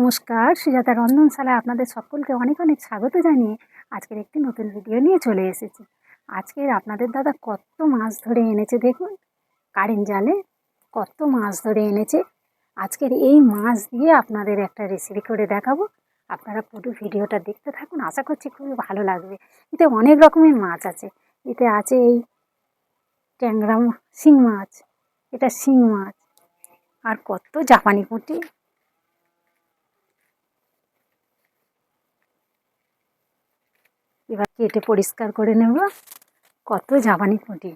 নমস্কার, সুজাতা রন্ধনশালায় আপনাদের সকলকে অনেক অনেক স্বাগত জানিয়ে আজকের একটি নতুন ভিডিও নিয়ে চলে এসেছি। আজকের আপনাদের দাদা কত মাছ ধরে এনেছে দেখুন, কারেন্ট জালে কত মাছ ধরে এনেছে। আজকের এই মাছ দিয়ে আপনাদের একটা রেসিপি করে দেখাবো। আপনারা পুরো ভিডিওটা দেখতে থাকুন, আশা করছি খুবই ভালো লাগবে। এতে অনেক রকমের মাছ আছে। এতে আছে এই ট্যাংরা শিং মাছ, এটা শিং মাছ, আর কত জাপানি পুঁটি। এবার কেটে পরিষ্কার করে নেব। কত জাপানি পুঁটি।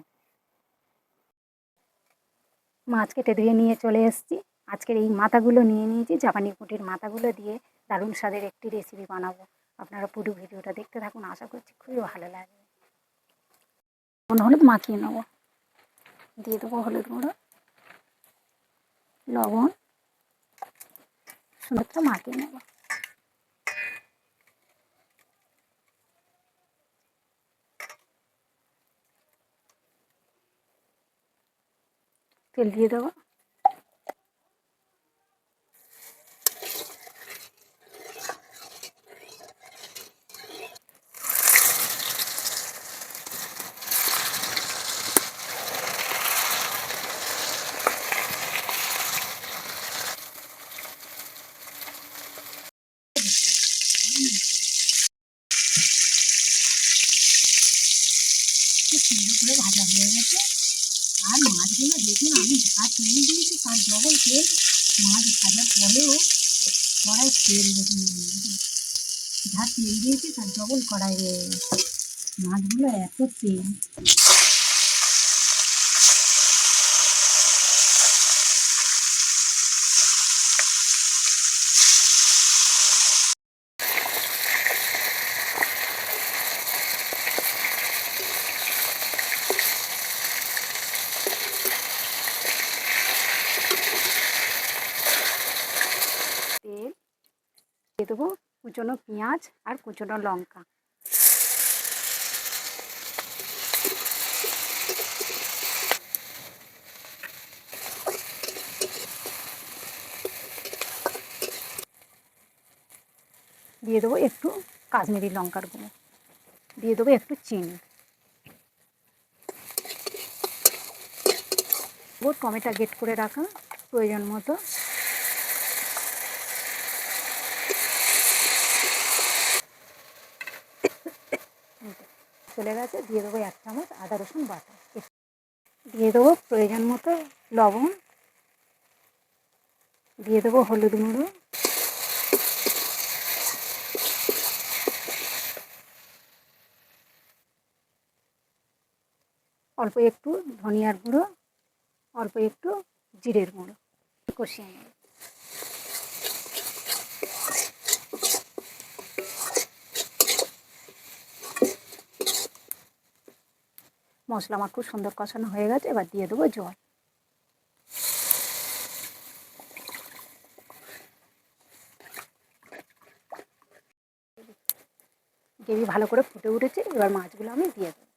মাছ কেটে ধুয়ে নিয়ে চলে এসেছি। আজকের এই মাথাগুলো নিয়ে নিয়েছি, জাপানি পুঁটির মাথাগুলো দিয়ে দারুণ স্বাদের একটি রেসিপি বানাবো। আপনারা পুরো ভিডিওটা দেখতে থাকুন, আশা করছি খুবই ভালো লাগবে। হলুদ মাখিয়ে নেব, দিয়ে দেবো হলুদ গুঁড়ো, লবণ, সুন্দর মাখিয়ে নেব। তেল দিয়ে দেবো, সুন্দর করে ভাজা হয়ে গেছে। আর মাছগুলো দেখুন, আমি যা তেল দিয়েছি তার ডবল তেল। মাছ ভাজার পরেও কড়াই তেল দেখুন, যা তেল দিয়েছি তার ডবল কড়াই হয়ে গেছে। মাছগুলো এত তেল। তেল দিয়ে দেবো কুচনো পেঁয়াজ আর কুচনো লঙ্কা। দিয়ে দেবো একটু কাশ্মীরি লঙ্কার গুঁড়ো, দিয়ে দেবো একটু চিনি, টমেটো গেট করে রাখা প্রয়োজন মতো, চলে গেছে। দিয়ে দেবো 1 চামচ আদা রসুন বাটা, দিয়ে দেবো প্রয়োজন মতো লবণ, দিয়ে দেবো হলুদ গুঁড়ো, অল্প একটু ধনিয়ার গুঁড়ো, অল্প একটু জিরের গুঁড়ো, কষিয়ে নেব। মশলা আমার খুব সুন্দর কষানো হয়ে গেছে। এবার দিয়ে দেবো জল। গ্রেভি ভালো করে ফুটে উঠেছে। এবার মাছগুলো আমি দিয়ে দেবো।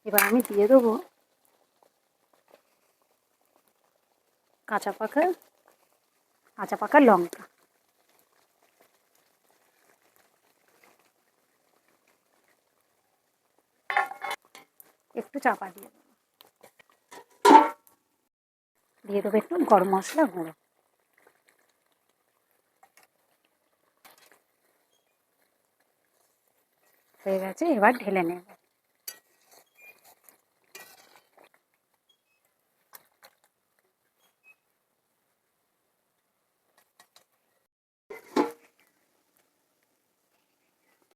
এবার আমি দিয়ে দেবো কাঁচা পাকা লঙ্কা, একটু চাপা দিয়ে দেবো। দিয়ে দেবো একটু গরম মশলা গুঁড়ো। হয়ে গেছে, এবার ঢেলে নেব।